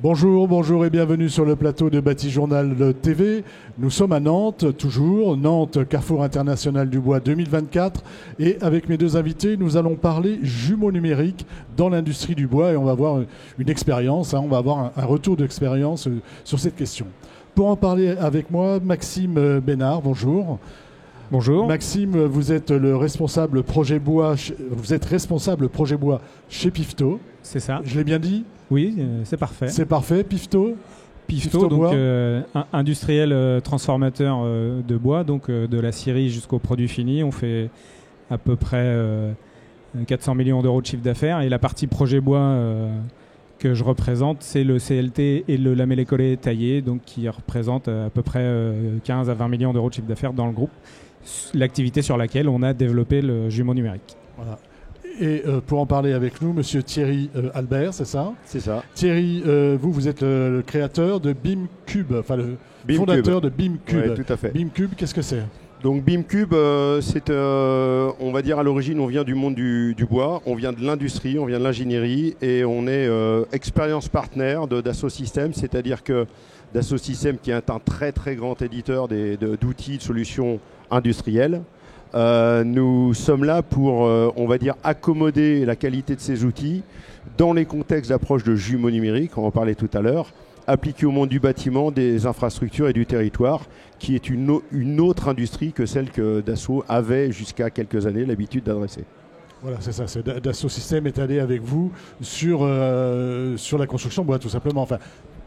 Bonjour, bonjour et bienvenue sur le plateau de Bâti-Journal TV. Nous sommes à Nantes, toujours, Nantes, Carrefour International du Bois 2024. Et avec mes deux invités, nous allons parler jumeaux numériques dans l'industrie du bois et on va avoir une expérience, on va avoir un retour d'expérience sur cette question. Pour en parler avec moi, Maxime Bénard, bonjour. Bonjour. Maxime, vous êtes le responsable projet bois, chez Pifto. C'est ça. Je l'ai bien dit ? Oui, c'est parfait. C'est parfait, Pifto. Pifto donc industriel transformateur de bois, donc de la scierie jusqu'au produit fini. On fait à peu près 400 millions d'euros de chiffre d'affaires. Et la partie projet bois que je représente, c'est le CLT et le lamellé-collé taillé, donc qui représente à peu près 15 à 20 millions d'euros de chiffre d'affaires dans le groupe. L'activité sur laquelle on a développé le jumeau numérique. Voilà. Et pour en parler avec nous, monsieur Thierry Albert, c'est ça ? C'est ça. Thierry, vous êtes le créateur de BIMcube, enfin le fondateur de BIMcube. Oui, tout à fait. BIMcube, qu'est-ce que c'est ? Donc BIMcube, c'est, on va dire à l'origine, on vient du monde du bois, on vient de l'industrie, on vient de l'ingénierie et on est expérience partner de Dassault Systèmes, c'est-à-dire que Dassault Systèmes qui est un très très grand éditeur d'outils, de solutions industrielles. Nous sommes là pour, on va dire, accommoder la qualité de ces outils dans les contextes d'approche de jumeaux numériques, on va en parler tout à l'heure, appliqués au monde du bâtiment, des infrastructures et du territoire, qui est une autre industrie que celle que Dassault avait jusqu'à quelques années l'habitude d'adresser. Voilà, c'est ça. Dassault Systèmes est allé avec vous sur la construction bois, tout simplement. Enfin,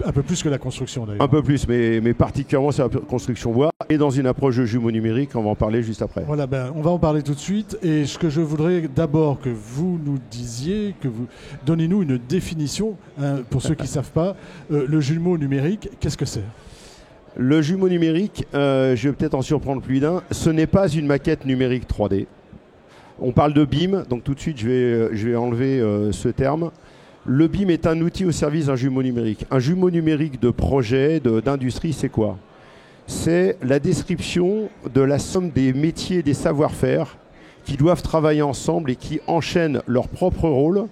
un peu plus que la construction, d'ailleurs. Un peu plus, mais particulièrement sur la construction bois et dans une approche de jumeaux numériques, on va en parler juste après. Voilà, on va en parler tout de suite. Et ce que je voudrais d'abord que vous nous disiez, donnez-nous une définition, pour ceux qui ne savent pas, le jumeau numérique, qu'est-ce que c'est ? Le jumeau numérique, je vais peut-être en surprendre plus d'un, ce n'est pas une maquette numérique 3D. On parle de BIM, donc tout de suite je vais enlever ce terme. Le BIM est un outil au service d'un jumeau numérique. Un jumeau numérique de projet, d'industrie, c'est quoi ? C'est la description de la somme des métiers et des savoir-faire qui doivent travailler ensemble et qui enchaînent leur propre rôle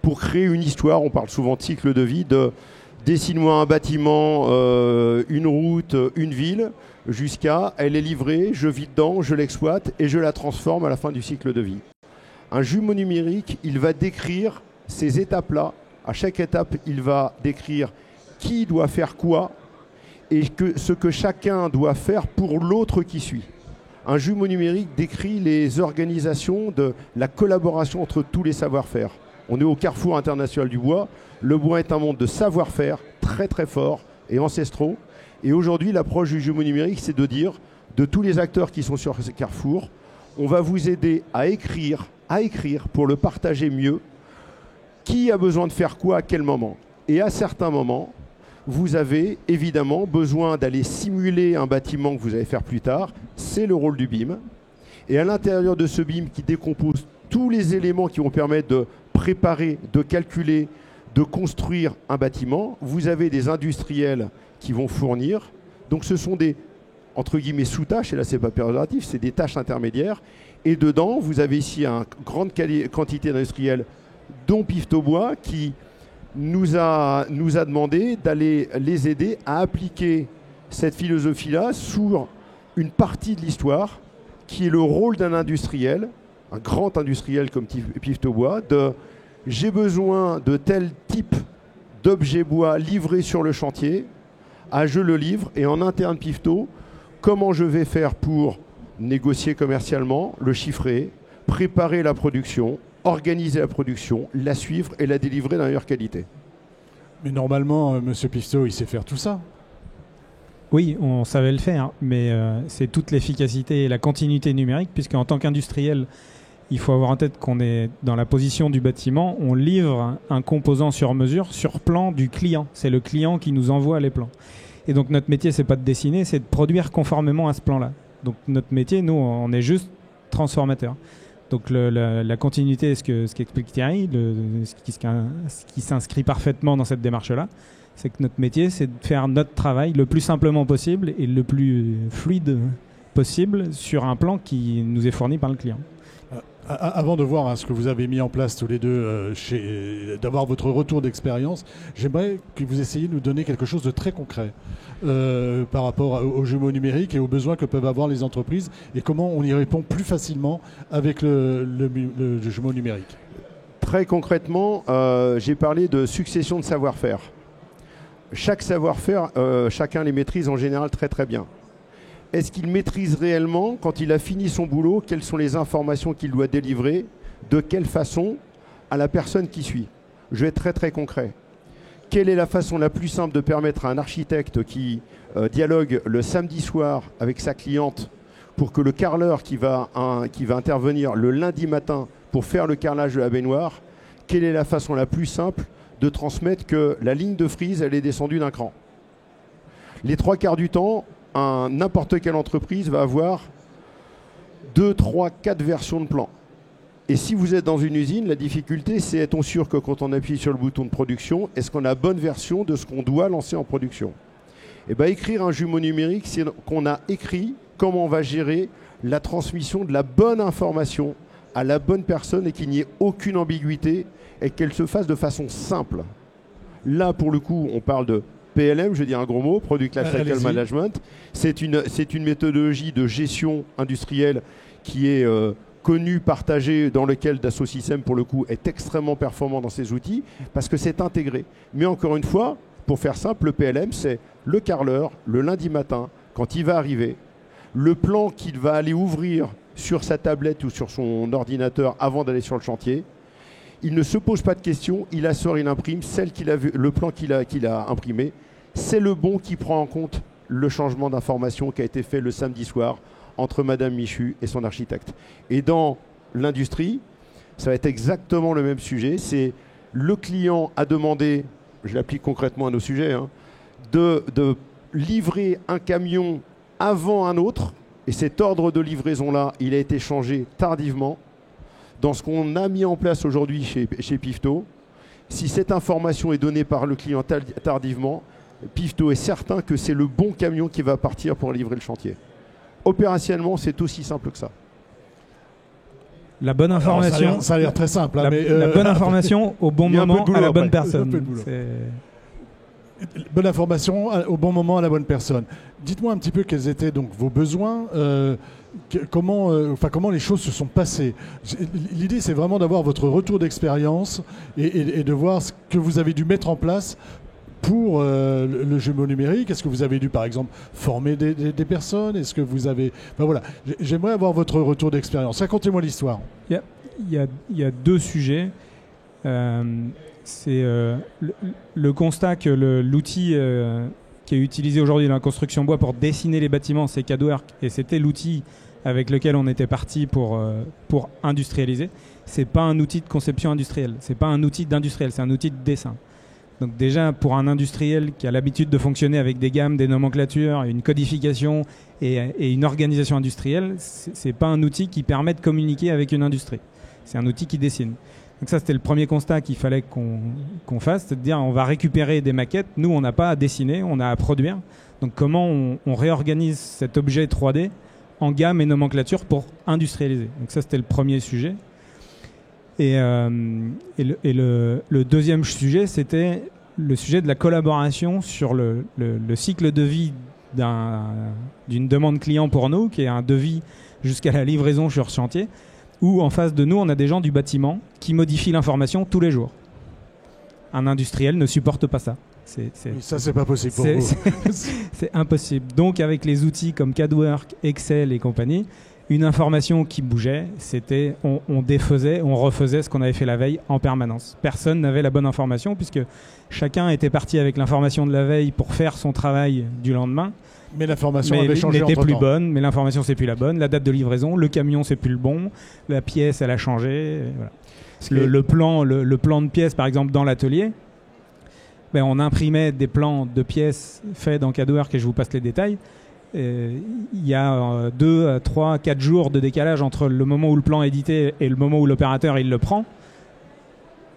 pour créer une histoire. On parle souvent de cycle de vie, de dessine-moi un bâtiment, une route, une ville, jusqu'à elle est livrée, je vis dedans, je l'exploite et je la transforme à la fin du cycle de vie. Un jumeau numérique, il va décrire ces étapes-là. À chaque étape, il va décrire qui doit faire quoi et ce que chacun doit faire pour l'autre qui suit. Un jumeau numérique décrit les organisations de la collaboration entre tous les savoir-faire. On est au carrefour international du bois. Le bois est un monde de savoir-faire très très fort et ancestraux. Et aujourd'hui, l'approche du jumeau numérique, c'est de dire, de tous les acteurs qui sont sur ce carrefour, on va vous aider à écrire pour le partager mieux, qui a besoin de faire quoi à quel moment. Et à certains moments, vous avez évidemment besoin d'aller simuler un bâtiment que vous allez faire plus tard. C'est le rôle du BIM. Et à l'intérieur de ce BIM qui décompose tous les éléments qui vont permettre de préparer, de calculer, de construire un bâtiment, vous avez des industriels qui vont fournir. Donc ce sont des, entre guillemets, sous-tâches, et là c'est pas péjoratif, c'est des tâches intermédiaires. Et dedans, vous avez ici une grande quantité d'industriels, dont Pifto Bois, qui nous a demandé d'aller les aider à appliquer cette philosophie-là sur une partie de l'histoire, qui est le rôle d'un industriel, un grand industriel comme Pifto Bois, j'ai besoin de tel type d'objet bois livré sur le chantier, je le livre, et en interne Pifto, comment je vais faire pour négocier commercialement, le chiffrer, préparer la production, organiser la production, la suivre et la délivrer dans la meilleure qualité. Mais normalement, monsieur Pifto, il sait faire tout ça. Oui, on savait le faire, mais c'est toute l'efficacité et la continuité numérique, puisqu'en tant qu'industriel, il faut avoir en tête qu'on est dans la position du bâtiment, on livre un composant sur mesure, sur plan du client. C'est le client qui nous envoie les plans. Et donc notre métier, c'est pas de dessiner, c'est de produire conformément à ce plan-là. Donc notre métier, nous, on est juste transformateur. Donc la continuité, ce qu'explique Thierry, ce qui s'inscrit parfaitement dans cette démarche-là, c'est que notre métier, c'est de faire notre travail le plus simplement possible et le plus fluide possible sur un plan qui nous est fourni par le client. Avant de voir ce que vous avez mis en place tous les deux, d'avoir votre retour d'expérience, j'aimerais que vous essayiez de nous donner quelque chose de très concret par rapport aux jumeaux numériques et aux besoins que peuvent avoir les entreprises et comment on y répond plus facilement avec le jumeau numérique. Très concrètement, j'ai parlé de succession de savoir-faire. Chaque savoir-faire, chacun les maîtrise en général très très bien. Est-ce qu'il maîtrise réellement, quand il a fini son boulot, quelles sont les informations qu'il doit délivrer, de quelle façon, à la personne qui suit? Je vais être très très concret. Quelle est la façon la plus simple de permettre à un architecte qui dialogue le samedi soir avec sa cliente pour que le carreleur qui va intervenir le lundi matin pour faire le carrelage de la baignoire, quelle est la façon la plus simple de transmettre que la ligne de frise, elle est descendue d'un cran? Les 3/4 du temps, n'importe quelle entreprise va avoir 2, 3, 4 versions de plan. Et si vous êtes dans une usine, la difficulté, c'est est-on sûr que quand on appuie sur le bouton de production, est-ce qu'on a la bonne version de ce qu'on doit lancer en production? Et bien, écrire un jumeau numérique, c'est qu'on a écrit comment on va gérer la transmission de la bonne information à la bonne personne et qu'il n'y ait aucune ambiguïté et qu'elle se fasse de façon simple. Là, pour le coup, on parle de PLM, je vais dire un gros mot, Product Lifecycle Management. C'est une méthodologie de gestion industrielle qui est connue, partagée, dans lequel Dassault Systèmes, pour le coup, est extrêmement performant dans ses outils, parce que c'est intégré. Mais encore une fois, pour faire simple, le PLM, c'est le carreleur, le lundi matin, quand il va arriver, le plan qu'il va aller ouvrir sur sa tablette ou sur son ordinateur avant d'aller sur le chantier. Il ne se pose pas de questions, il assort, il imprime, le plan qu'il a imprimé, c'est le bon qui prend en compte le changement d'information qui a été fait le samedi soir entre Madame Michu et son architecte. Et dans l'industrie, ça va être exactement le même sujet. C'est le client a demandé, je l'applique concrètement à nos sujets, de livrer un camion avant un autre. Et cet ordre de livraison-là, il a été changé tardivement. Dans ce qu'on a mis en place aujourd'hui chez Pifto, si cette information est donnée par le client tardivement, Pifto est certain que c'est le bon camion qui va partir pour livrer le chantier. Opérationnellement, c'est aussi simple que ça. La bonne information. Alors, ça a l'air très simple. La bonne information au bon moment à la bonne personne. Bonne information au bon moment à la bonne personne. Dites-moi un petit peu quels étaient donc vos besoins, comment les choses se sont passées. L'idée, c'est vraiment d'avoir votre retour d'expérience et de voir ce que vous avez dû mettre en place pour le jumeau numérique. Est-ce que vous avez dû, par exemple, former des personnes? Est-ce que vous avez... Enfin, voilà. J'aimerais avoir votre retour d'expérience. Racontez-moi l'histoire. Il y a deux sujets. C'est le constat que l'outil qui est utilisé aujourd'hui dans la construction bois pour dessiner les bâtiments, c'est CADWork, et c'était l'outil avec lequel on était parti pour industrialiser. C'est pas un outil de conception industrielle, c'est pas un outil d'industriel, c'est un outil de dessin. Donc déjà, pour un industriel qui a l'habitude de fonctionner avec des gammes, des nomenclatures, une codification et une organisation industrielle, c'est pas un outil qui permet de communiquer avec une industrie. C'est un outil qui dessine. Donc ça, c'était le premier constat qu'il fallait qu'on fasse, c'est de dire on va récupérer des maquettes. Nous, on n'a pas à dessiner, on a à produire. Donc comment on réorganise cet objet 3D en gamme et nomenclature pour industrialiser. Donc ça, c'était le premier sujet. Et le deuxième sujet, c'était le sujet de la collaboration sur le cycle de vie d'une demande client pour nous, qui est un devis jusqu'à la livraison sur chantier, où en face de nous, on a des gens du bâtiment qui modifient l'information tous les jours. Un industriel ne supporte pas ça. Ça, c'est pas possible pour vous. C'est impossible. Donc, avec les outils comme CADWork, Excel et compagnie, une information qui bougeait, c'était on défaisait, on refaisait ce qu'on avait fait la veille en permanence. Personne n'avait la bonne information puisque chacun était parti avec l'information de la veille pour faire son travail du lendemain. Mais l'information avait changé entre-temps. N'était plus bonne, mais l'information c'est plus la bonne. La date de livraison, le camion c'est plus le bon, la pièce elle a changé. Voilà. Le plan de pièce par exemple dans l'atelier, on imprimait des plans de pièces faits dans CADWork et je vous passe les détails. Il y a 2, 3, 4 jours de décalage entre le moment où le plan est édité et le moment où l'opérateur il le prend.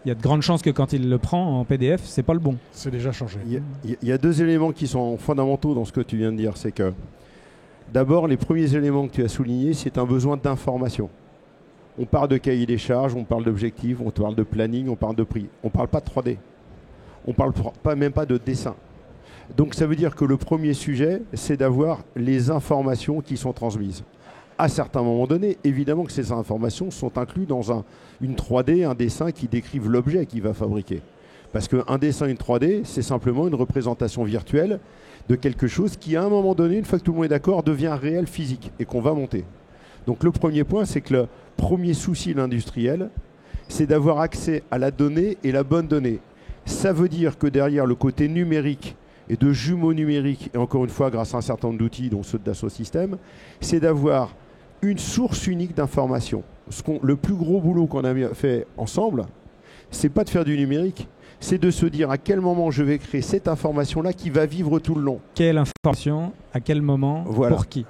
Il y a de grandes chances que quand il le prend en PDF, c'est pas le bon. C'est déjà changé. Il y a deux éléments qui sont fondamentaux dans ce que tu viens de dire. C'est que d'abord, les premiers éléments que tu as soulignés, c'est un besoin d'information. On parle de cahier des charges, on parle d'objectifs, on parle de planning, on parle de prix. On ne parle pas de 3D. On ne parle même pas de dessin. Donc ça veut dire que le premier sujet, c'est d'avoir les informations qui sont transmises. À certains moments donnés, évidemment que ces informations sont incluses dans une 3D, un dessin qui décrive l'objet qu'il va fabriquer. Parce qu'un dessin, une 3D, c'est simplement une représentation virtuelle de quelque chose qui, à un moment donné, une fois que tout le monde est d'accord, devient réel physique et qu'on va monter. Donc le premier point, c'est que le premier souci de l'industriel, c'est d'avoir accès à la donnée et la bonne donnée. Ça veut dire que derrière le côté numérique et de jumeaux numériques, et encore une fois grâce à un certain nombre d'outils, dont ceux de Dassault Systèmes, c'est d'avoir une source unique d'information. Le plus gros boulot qu'on a fait ensemble, c'est pas de faire du numérique, c'est de se dire à quel moment je vais créer cette information-là qui va vivre tout le long. Quelle information, à quel moment, voilà. Pour qui.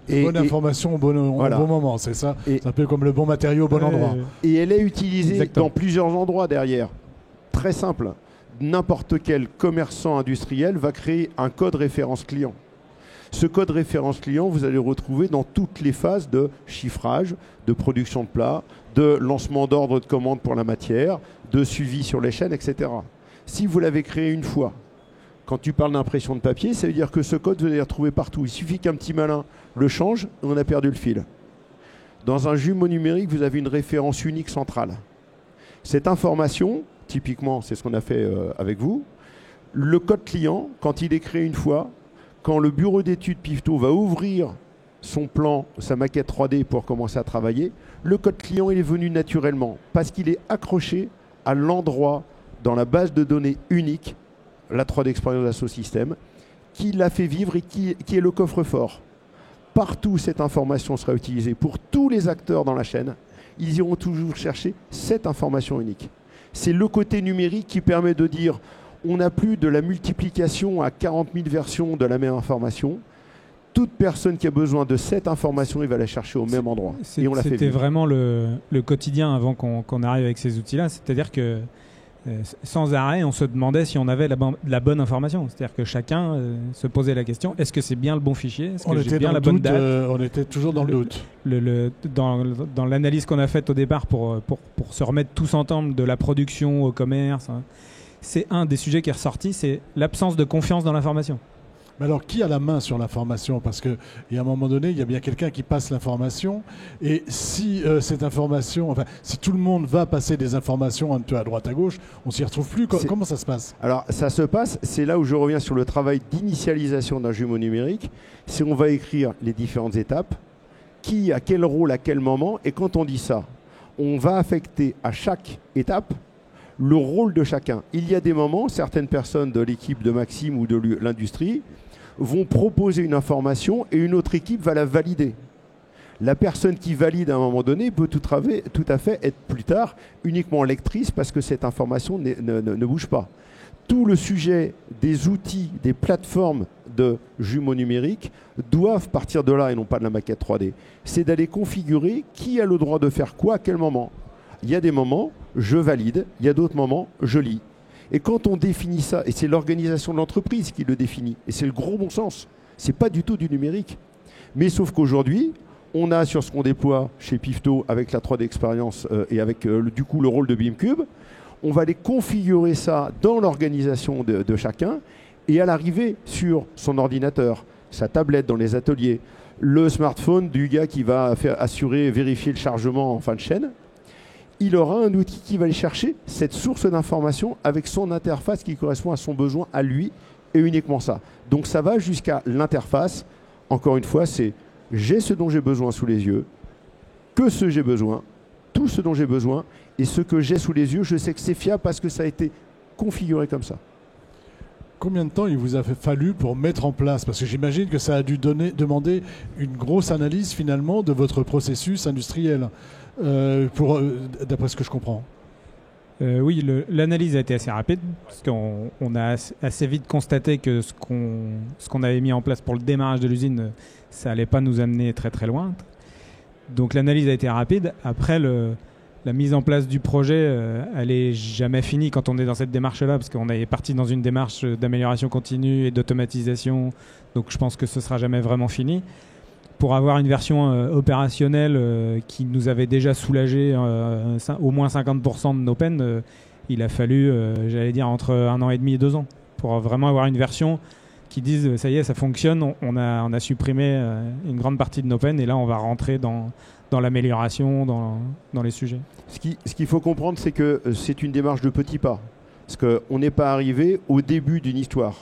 Bonne information au bon moment, c'est ça. C'est un peu comme le bon matériau au bon endroit. Et elle est utilisée Exactement. dans plusieurs endroits derrière. Très simple. N'importe quel commerçant industriel va créer un code référence client. Ce code référence client, vous allez le retrouver dans toutes les phases de chiffrage, de production de plats, de lancement d'ordre de commande pour la matière, de suivi sur les chaînes, etc. Si vous l'avez créé une fois, quand tu parles d'impression de papier, ça veut dire que ce code, vous allez le retrouver partout. Il suffit qu'un petit malin le change et on a perdu le fil. Dans un jumeau numérique, vous avez une référence unique centrale. Cette information, typiquement, c'est ce qu'on a fait avec vous, le code client, quand il est créé une fois, quand le bureau d'études Pifto va ouvrir son plan, sa maquette 3D pour commencer à travailler, le code client il est venu naturellement parce qu'il est accroché à l'endroit dans la base de données unique, la 3D Experience Dassault Systèmes, qui l'a fait vivre et qui est le coffre-fort. Partout cette information sera utilisée pour tous les acteurs dans la chaîne. Ils iront toujours chercher cette information unique. C'est le côté numérique qui permet de dire on n'a plus de la multiplication à 40 000 versions de la même information. Toute personne qui a besoin de cette information, il va la chercher au même endroit. Et on l'a fait C'était vivre. vraiment le quotidien avant qu'on arrive avec ces outils-là. C'est-à-dire que sans arrêt, on se demandait si on avait la bonne information. C'est-à-dire que chacun se posait la question, est-ce que c'est bien le bon fichier? Est-ce que j'ai bien la bonne date? On était toujours dans le doute. Dans l'analyse qu'on a faite au départ pour se remettre tous ensemble de la production au commerce, hein, c'est un des sujets qui est ressorti, c'est l'absence de confiance dans l'information. Mais alors, qui a la main sur l'information? Parce qu'à un moment donné, il y a bien quelqu'un qui passe l'information. Et si cette information, enfin, si tout le monde va passer des informations un peu à droite à gauche, on s'y retrouve plus. Comment ça se passe? Alors, ça se passe, c'est là où je reviens sur le travail d'initialisation d'un jumeau numérique. C'est on va écrire les différentes étapes, qui a quel rôle à quel moment. Et quand on dit ça, on va affecter à chaque étape le rôle de chacun. Il y a des moments, certaines personnes de l'équipe de Maxime ou de l'industrie vont proposer une information et une autre équipe va la valider. La personne qui valide à un moment donné peut tout à fait être plus tard uniquement lectrice parce que cette information ne bouge pas. Tout le sujet des outils, des plateformes de jumeaux numériques doivent partir de là et non pas de la maquette 3D. C'est d'aller configurer qui a le droit de faire quoi à quel moment. Il y a des moments, je valide, il y a d'autres moments, je lis. Et quand on définit ça, et c'est l'organisation de l'entreprise qui le définit, et c'est le gros bon sens, c'est pas du tout du numérique. Mais sauf qu'aujourd'hui, on a sur ce qu'on déploie chez Pifto avec la 3D Experience et avec du coup le rôle de BIMcube, on va aller configurer ça dans l'organisation de chacun et à l'arrivée sur son ordinateur, sa tablette dans les ateliers, le smartphone du gars qui va vérifier le chargement en fin de chaîne, il aura un outil qui va aller chercher cette source d'information avec son interface qui correspond à son besoin à lui et uniquement ça. Donc ça va jusqu'à l'interface. Encore une fois, c'est j'ai ce dont j'ai besoin sous les yeux, que ce j'ai besoin, tout ce dont j'ai besoin et ce que j'ai sous les yeux, je sais que c'est fiable parce que ça a été configuré comme ça. Combien de temps il vous a fallu pour mettre en place? Parce que j'imagine que ça a dû demander une grosse analyse finalement de votre processus industriel, d'après ce que je comprends. Oui, l'analyse a été assez rapide, parce qu'on a assez vite constaté que ce qu'on avait mis en place pour le démarrage de l'usine, ça n'allait pas nous amener très très loin. Donc l'analyse a été rapide. Après, la mise en place du projet, elle n'est jamais finie quand on est dans cette démarche-là, parce qu'on est parti dans une démarche d'amélioration continue et d'automatisation, donc je pense que ce ne sera jamais vraiment fini. pour avoir une version opérationnelle qui nous avait déjà soulagé au moins 50% de nos peines, il a fallu, j'allais dire, entre 1 an et demi et 2 ans pour vraiment avoir une version qui dise ça y est, ça fonctionne, on a supprimé une grande partie de nos peines et là on va rentrer dans l'amélioration, dans les sujets. Ce qu'il faut comprendre, c'est que c'est une démarche de petits pas. Parce qu'on n'est pas arrivé au début d'une histoire.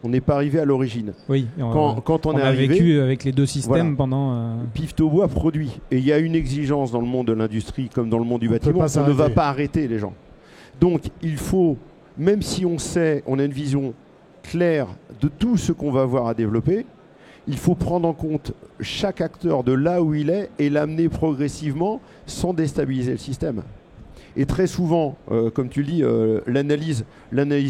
On n'est pas arrivé à l'origine. Oui, quand on est a arrivé, vécu avec les 2 systèmes pendant... Piftobois produit. Et il y a une exigence dans le monde de l'industrie comme dans le monde du bâtiment. On ne va pas arrêter les gens. Donc il faut, même si on sait, on a une vision claire de tout ce qu'on va avoir à développer, il faut prendre en compte chaque acteur de là où il est et l'amener progressivement sans déstabiliser le système. Et très souvent, comme tu le dis, l'analyse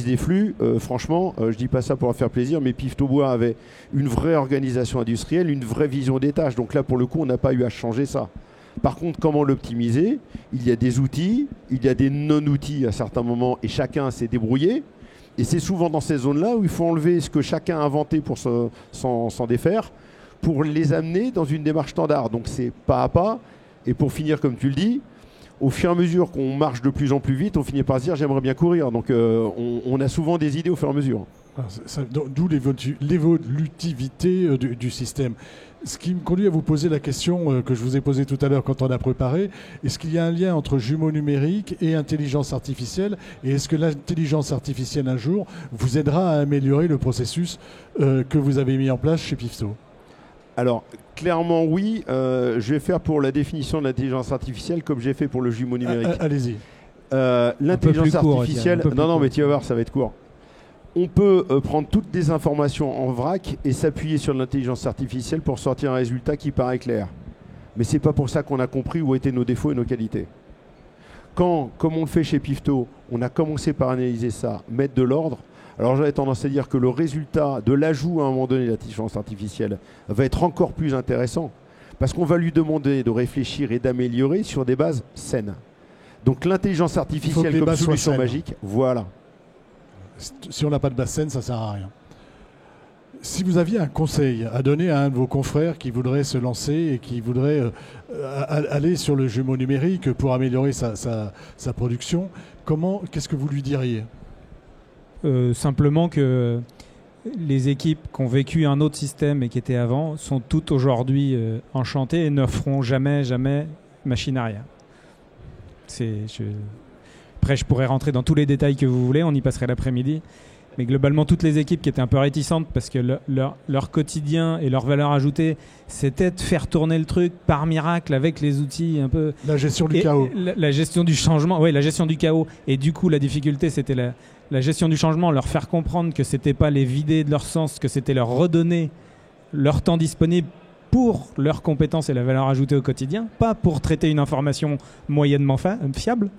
des flux, franchement, je ne dis pas ça pour faire plaisir, mais Piftobois avait une vraie organisation industrielle, une vraie vision des tâches. Donc là, pour le coup, on n'a pas eu à changer ça. Par contre, comment l'optimiser? Il y a des outils, il y a des non-outils à certains moments, et chacun s'est débrouillé. Et c'est souvent dans ces zones-là où il faut enlever ce que chacun a inventé pour s'en défaire, pour les amener dans une démarche standard. Donc c'est pas à pas. Et pour finir, comme tu le dis, au fur et à mesure qu'on marche de plus en plus vite, on finit par se dire j'aimerais bien courir. Donc on a souvent des idées au fur et à mesure. D'où l'évolutivité du système. Ce qui me conduit à vous poser la question que je vous ai posée tout à l'heure quand on a préparé. Est-ce qu'il y a un lien entre jumeaux numériques et intelligence artificielle? Et est-ce que l'intelligence artificielle, un jour, vous aidera à améliorer le processus que vous avez mis en place chez Pifto? Alors, clairement, oui. Je vais faire pour la définition de l'intelligence artificielle comme j'ai fait pour le jumeau numérique. Allez-y. L'intelligence artificielle... Non, mais tu vas voir, ça va être court. On peut prendre toutes les informations en vrac et s'appuyer sur l'intelligence artificielle pour sortir un résultat qui paraît clair. Mais ce n'est pas pour ça qu'on a compris où étaient nos défauts et nos qualités. Quand, comme on le fait chez Pifto, on a commencé par analyser ça, mettre de l'ordre, alors j'aurais tendance à dire que le résultat de l'ajout à un moment donné de l'intelligence artificielle va être encore plus intéressant parce qu'on va lui demander de réfléchir et d'améliorer sur des bases saines. Donc l'intelligence artificielle comme solution magique, voilà. Si on n'a pas de base saine, ça ne sert à rien. Si vous aviez un conseil à donner à un de vos confrères qui voudrait se lancer et qui voudrait aller sur le jumeau numérique pour améliorer sa production, qu'est-ce que vous lui diriez? Simplement que les équipes qui ont vécu un autre système et qui étaient avant sont toutes aujourd'hui enchantées et ne feront jamais machine arrière. Après, je pourrais rentrer dans tous les détails que vous voulez, on y passerait l'après-midi. Mais globalement, toutes les équipes qui étaient un peu réticentes parce que leur quotidien et leur valeur ajoutée, c'était de faire tourner le truc par miracle avec les outils un peu... La gestion du chaos. La gestion du changement, oui, la gestion du chaos. Et du coup, la difficulté, c'était la gestion du changement, leur faire comprendre que c'était pas les vider de leur sens, que c'était leur redonner leur temps disponible pour leurs compétences et la valeur ajoutée au quotidien, pas pour traiter une information moyennement fiable.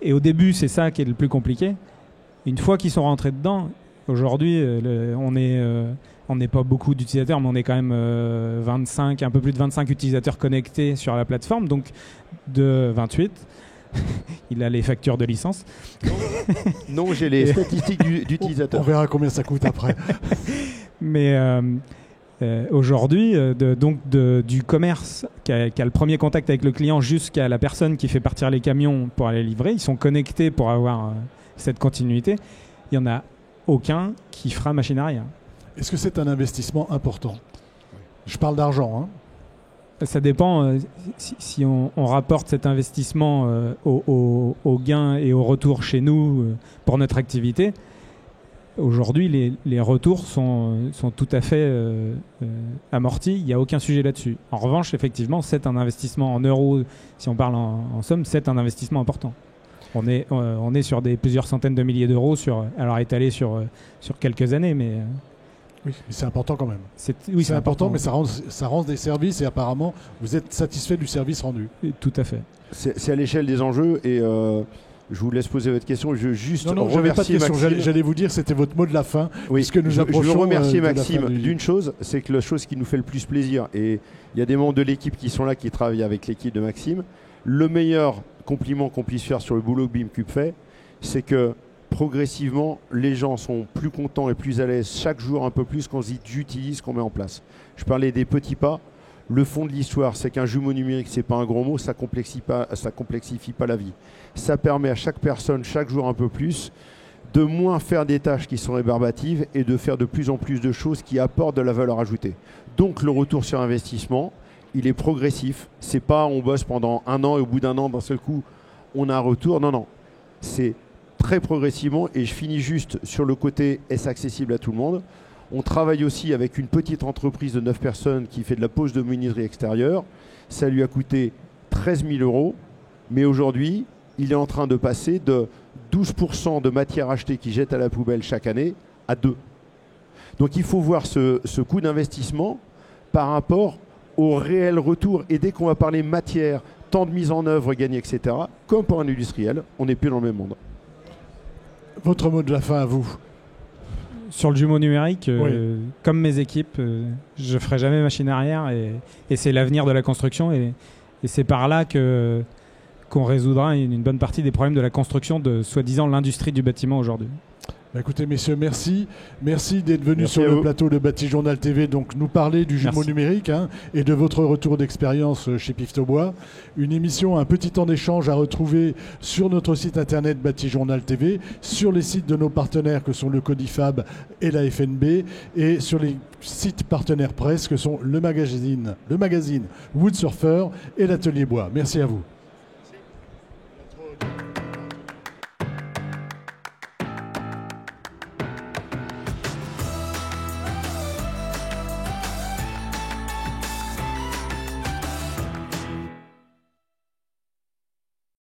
Et au début, c'est ça qui est le plus compliqué. Une fois qu'ils sont rentrés dedans, aujourd'hui, on n'est pas beaucoup d'utilisateurs, mais on est quand même un peu plus de 25 utilisateurs connectés sur la plateforme, donc de 28. Il a les factures de licence. Non, j'ai les statistiques d'utilisateurs. On verra combien ça coûte après. Mais aujourd'hui, du commerce qui a le premier contact avec le client jusqu'à la personne qui fait partir les camions pour aller livrer, ils sont connectés pour avoir cette continuité. Il n'y en a aucun qui fera machine arrière. Est-ce que c'est un investissement important? Je parle d'argent. Ça dépend. Si on rapporte cet investissement au gain et au retour chez nous pour notre activité, aujourd'hui, les retours sont tout à fait amortis. Il n'y a aucun sujet là-dessus. En revanche, effectivement, c'est un investissement en euros. Si on parle en somme, c'est un investissement important. On est sur plusieurs centaines de milliers d'euros, alors étalé sur quelques années, mais... Oui, mais c'est important quand même. C'est important, mais ça rend des services et apparemment, vous êtes satisfait du service rendu. Tout à fait. C'est à l'échelle des enjeux et je vous laisse poser votre question. Je n'avais pas de question. J'allais vous dire, c'était votre mot de la fin. Oui, puisque nous je veux remercier Maxime d'une chose, c'est que la chose qui nous fait le plus plaisir, et il y a des membres de l'équipe qui sont là, qui travaillent avec l'équipe de Maxime, le meilleur compliment qu'on puisse faire sur le boulot que BIMcube fait, c'est que progressivement, les gens sont plus contents et plus à l'aise chaque jour un peu plus quand ils utilisent ce qu'on met en place. Je parlais des petits pas. Le fond de l'histoire, c'est qu'un jumeau numérique, c'est pas un gros mot, ça complexifie pas la vie. Ça permet à chaque personne, chaque jour un peu plus, de moins faire des tâches qui sont rébarbatives et de faire de plus en plus de choses qui apportent de la valeur ajoutée. Donc le retour sur investissement, il est progressif. C'est pas on bosse pendant un an et au bout d'un an, d'un seul coup, on a un retour. Non, non. C'est très progressivement et je finis juste sur le côté est-ce accessible à tout le monde. On travaille aussi avec une petite entreprise de 9 personnes qui fait de la pose de menuiserie extérieure. Ça lui a coûté 13 000 €. Mais aujourd'hui, il est en train de passer de 12% de matière achetée qu'il jette à la poubelle chaque année à 2. Donc il faut voir ce coût d'investissement par rapport au réel retour. Et dès qu'on va parler matière, temps de mise en œuvre gagné, etc., comme pour un industriel, on n'est plus dans le même monde. Votre mot de la fin à vous. Sur le jumeau numérique, Oui. comme mes équipes, je ne ferai jamais machine arrière et c'est l'avenir de la construction et c'est par là qu'on résoudra une bonne partie des problèmes de la construction de soi-disant l'industrie du bâtiment aujourd'hui. Écoutez, messieurs, merci. Merci d'être venus Merci sur à le vous. plateau de Bâti-Journal TV, donc nous parler du jumeau Merci. numérique et de votre retour d'expérience chez Piftobois. Une émission, un petit temps d'échange à retrouver sur notre site internet Bâti-Journal TV, sur les sites de nos partenaires que sont le Codifab et la FNB, et sur les sites partenaires presse que sont le magazine Woodsurfer et l'Atelier Bois. Merci à vous.